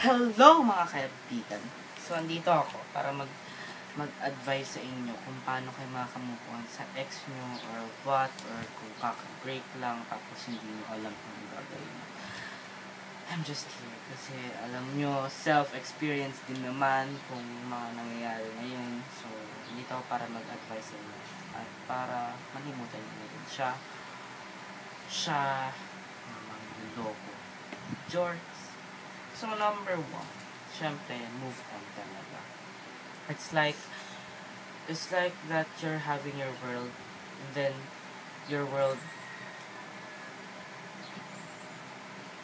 Hello mga kaibigan! So, andito ako para mag-advise sa inyo kung paano kayo maka-move on sa ex nyo or what, or kung kaka-break lang tapos hindi nyo alam kung ano gagawin mo. I'm just here kasi alam nyo, self-experience din naman kung mga nangyayari ngayon. So, andito ako para mag-advise sa inyo at para malimutan nyo rin siya. Namang loko. George. So, number one, syempre, move on talaga. It's like that you're having your world, and then your world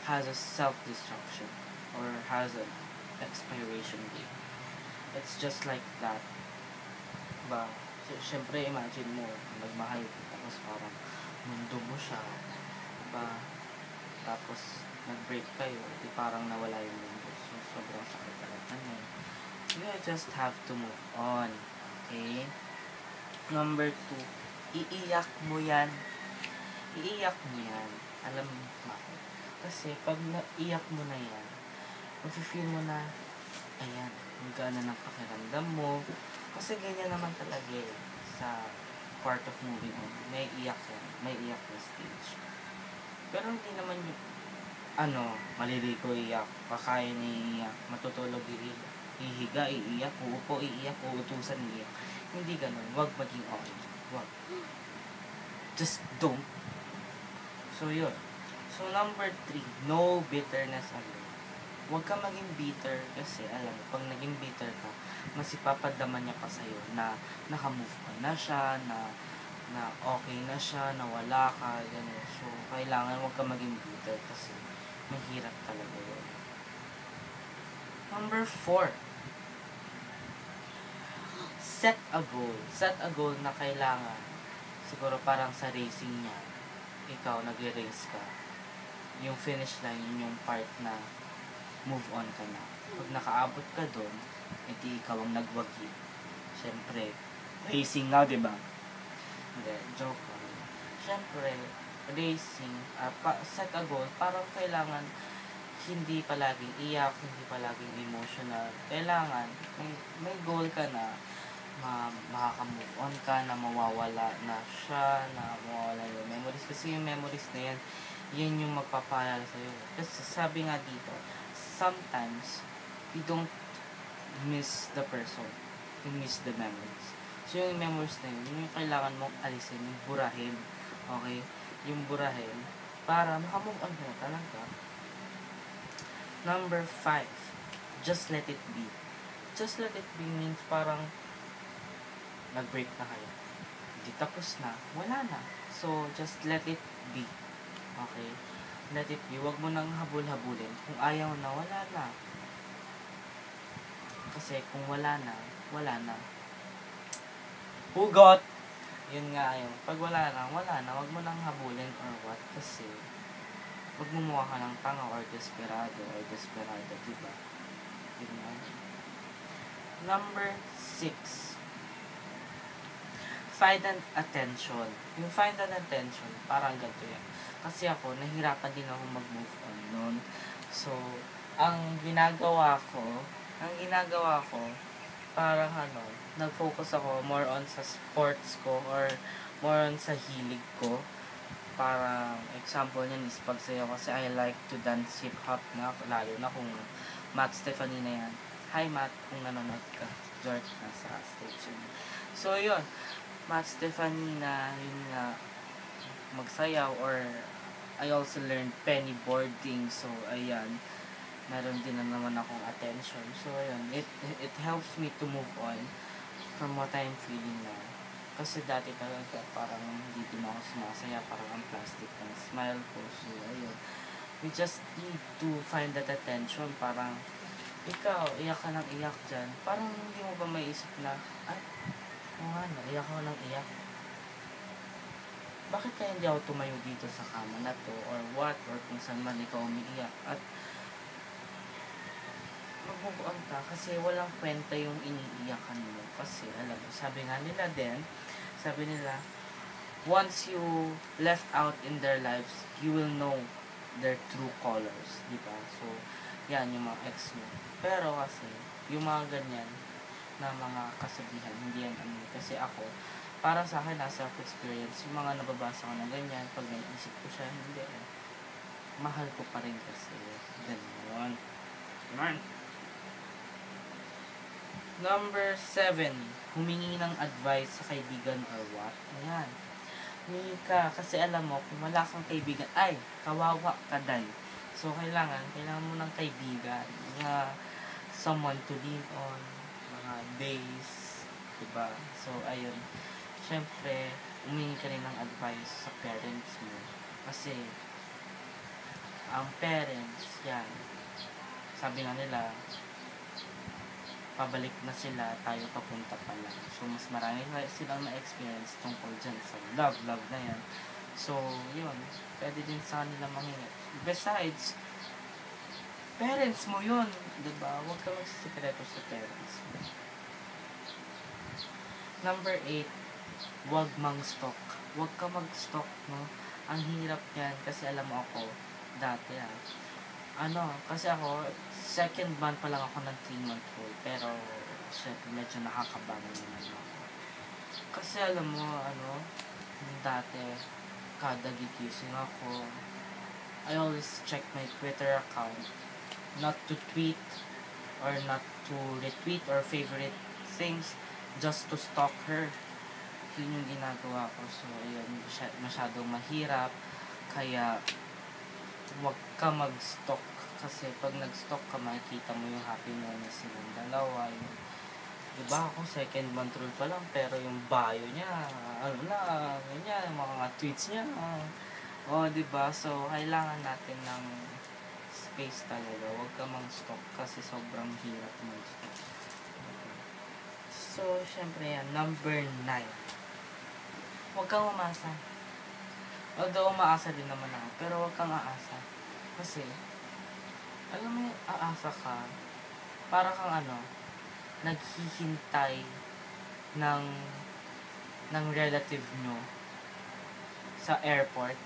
has a self-destruction, or has an expiration date. It's just like that. Diba? So, syempre, imagine mo, nagmahal ka, tapos parang mundo mo siya. Diba? Tapos, nag-break kayo, di parang nawala yung mundo. So, sobrang sakit talaga nun. You just have to move on. Okay? Number 2, iiyak mo yan. Iiyak mo yan. Alam mo bakit? Kasi, pag naiyak mo na yan, mag-feel mo na, ayan, ang gana ng pakiramdam mo. Kasi ganyan naman talaga eh, sa part of moving on. May iyak yan. May iyak na stage. Pero hindi naman yung maliligo, iiyak, kakain, iiyak, matutulog, ihiga, iiyak, uupo, iiyak, uutusan, iiyak. Hindi ganun. Huwag maging okay. Huwag. Just don't. So, yun. So, number 3, no bitterness alone. Huwag ka maging bitter kasi, alam mo, pag naging bitter ka, mas ipapadama niya pa sa'yo na naka-move on na siya, na okay na siya, na wala ka, gano'n. So, kailangan huwag ka maging bitter kasi mahirap talaga yun. Number 4, set a goal. Set a goal na kailangan. Siguro parang sa racing niya, ikaw nag-race ka. Yung finish line, yun yung part na move on ka na. Pag nakaabot ka dun, edi ikaw ang nagwagi. Siyempre, racing nga, diba? Hindi, joke lang. Siyempre, racing, set a goal, parang kailangan hindi palaging iyak, hindi palaging emotional. Kailangan, may goal ka na, makaka-move on ka, na mawawala na siya, na mawawala yung memories. Kasi yung memories na yan, yan yung magpapaalala sa'yo. Kasi sabi nga dito, sometimes, we don't miss the person, we miss the memories. So yung memories na yun, yung kailangan mong alisin, yung burahin. Okay? Yung burahin, para makamove on ka talaga. Number 5, just let it be. Just let it be means parang nag-break na kayo. Hindi tapos na, wala na. So, just let it be. Okay? Let it be. Huwag mo nang habul-habulin. Kung ayaw na, wala na. Kasi kung wala na, wala na. Hugot! Yun nga yun. Pag wala na, huwag mo nang habulin or what. Kasi, magmumukha ka ng tanga or desperado, diba? Yun nga. Number 6, find an attention. Yung find an attention, parang ganito yan. Kasi ako, nahirapan din ako mag-move on nun. So, ang ginagawa ko, parang nag-focus ako more on sa sports ko or more on sa hilig ko. Parang example niyan is pagsayaw kasi I like to dance hip-hop na, lalo na kung Matt Stephanie na yan. Hi Matt, kung nanonood ka. George, nasa stage yun. So yun, Matt Stephanie na yun nga magsayaw, or I also learned pennyboarding. So ayan, meron din na naman akong attention. So ayun, it helps me to move on from what I'm feeling now. Kasi dati talaga parang hindi din ako sumasaya, parang ang plastic ng smile ko. So ayun, we just need to find that attention. Parang ikaw, iyak ka ng iyak dyan. Parang hindi mo ba maiisip na, ay, iyak ako ng iyak. Bakit kaya hindi ako tumayo dito sa kama na to, or what, or kung saan man ikaw umiiyak. At mag-move on ka kasi walang kwenta yung iniiyakan mo. Kasi alam mo, sabi nila, once you left out in their lives, you will know their true colors, diba? So, Yan, yung mga ex mo. Pero kasi, yung mga ganyan, na mga kasabihan, hindi yan ano. Kasi ako, para sa akin, na self-experience, yung mga nababasa ko na ganyan, pag naisip ko siya, hindi eh. Mahal ko pa rin kasi. Ganyan. Ganyan. Number 7, humingi ng advice sa kaibigan or what? Ayan. Humingi ka kasi alam mo, kung wala kang kaibigan, ay, kawawa ka dahil. So, kailangan mo ng kaibigan, mga someone to lean on, mga days, diba? So, ayun. Siyempre, humingi ka rin ng advice sa parents mo. Kasi, ang parents, yan, sabi nga nila, pabalik na sila, tayo papunta pa lang. So, mas marami silang na-experience tungkol dyan sa love na yan. So, yun, pwede din sa kanila manghingi. Besides, parents mo yun, diba? Huwag ka magsisikreto sa parents mo. Number 8, huwag mang-stalk. Huwag ka mag-stalk, no? Ang hirap yan, kasi alam mo ako, dati kasi ako, second month pa lang ako ng 3-month-old, pero, syempre, medyo nakakabago naman ako. Kasi alam mo, dati, kada gigising ako, I always check my Twitter account, not to tweet, or not to retweet, or favorite things, just to stalk her. Yun yung ginagawa ko. So, ayun, masyadong mahirap, kaya, huwag ka mag-stalk kasi pag nag-stalk ka, makikita mo yung happy moments ng dalawa. Diba ako, second month rule pa lang, pero yung bio niya, ganyan, mga tweets niya, diba? So, kailangan natin ng space talaga. Huwag ka mang-stalk kasi sobrang hirap mag-stalk. So, syempre yan, number 9. Huwag kang umasa. Although, umaasa din naman ako, pero huwag kang aasa. Kasi, alam mo yung aasa ka, para kang naghihintay ng relative nyo sa airport,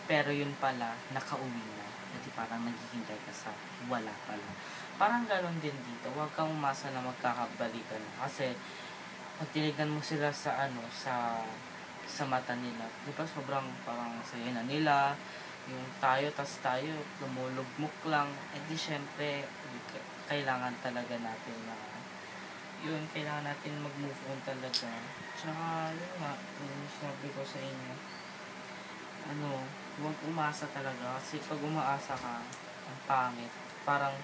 pero yun pala, nakauwi na. Kasi parang naghihintay ka sa wala pala. Parang ganon din dito, huwag kang umasa na magkakabalikan. Kasi, pag tinignan mo sila sa mata nila, di ba sobrang parang saya na nila, yung tayo lumulugmok lang, di syempre kailangan talaga natin kailangan natin mag-move on talaga. Tsaka yun nga, yung sabi ko sa inyo, huwag umasa talaga, kasi pag umaasa ka, ang pangit, parang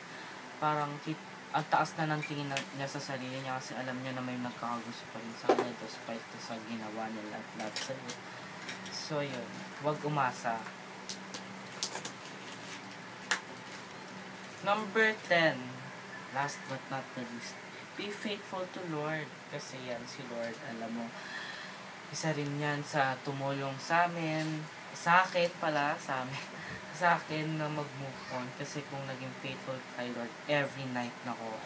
ang taas na ng tingin niya sa sarili niya kasi alam niya na may nagkakagusto pa rin sa kanya despite sa ginawa nila at lahat sa iyo. So yun, huwag umasa. Number 10, last but not the least, be faithful to Lord. Kasi yan, si Lord, alam mo, isa rin yan sa tumulong sa amin, sa akin na mag-move on. Kasi kung naging faithful kay Lord, every night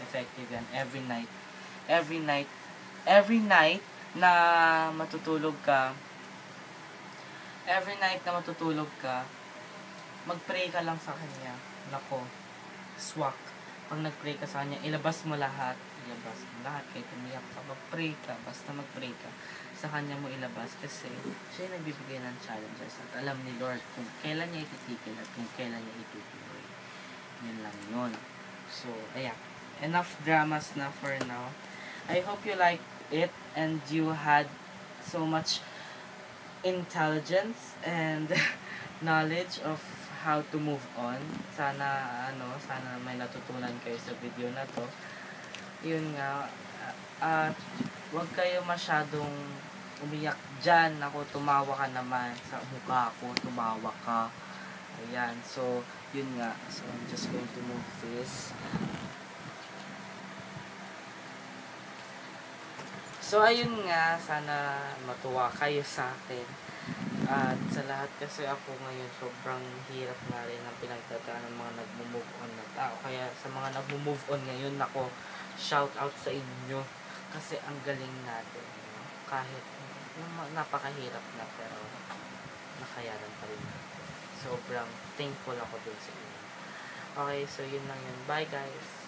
effective yan, every night na matutulog ka, mag-pray ka lang sa Kanya. Nako, swak. Pag nag-pray ka sa Kanya, ilabas mo lahat, kahit umiyak ka, mag-pray ka, basta mag-pray ka, sa Kanya mo ilabas, kasi siya yung nagbibigay ng challenges at alam ni Lord kung kailan niya ititigil at kung kailan niya itutuloy. Yun lang yun. So, ayan. Enough dramas na for now. I hope you liked it and you had so much intelligence and knowledge of how to move on. Sana may natutunan kayo sa video na to. Yun nga, huwag kayo masyadong umiyak dyan. Ako, tumawa ka naman sa mukha ko, tumawa ka. Ayan, so, yun nga. So, I'm just going to move this. So, ayun nga, sana matuwa kayo sa akin. At sa lahat kasi ako ngayon, sobrang hirap nga rin ang pinagdadaan ng mga nagmo-move on na tao. Kaya sa mga nagmo-move on ngayon, ako, shout out sa inyo. Kasi ang galing natin. Kahit napakahirap na, pero nakayanan pa rin natin. Sobrang thankful ako dun sa inyo. Okay, so yun lang yun. Bye guys!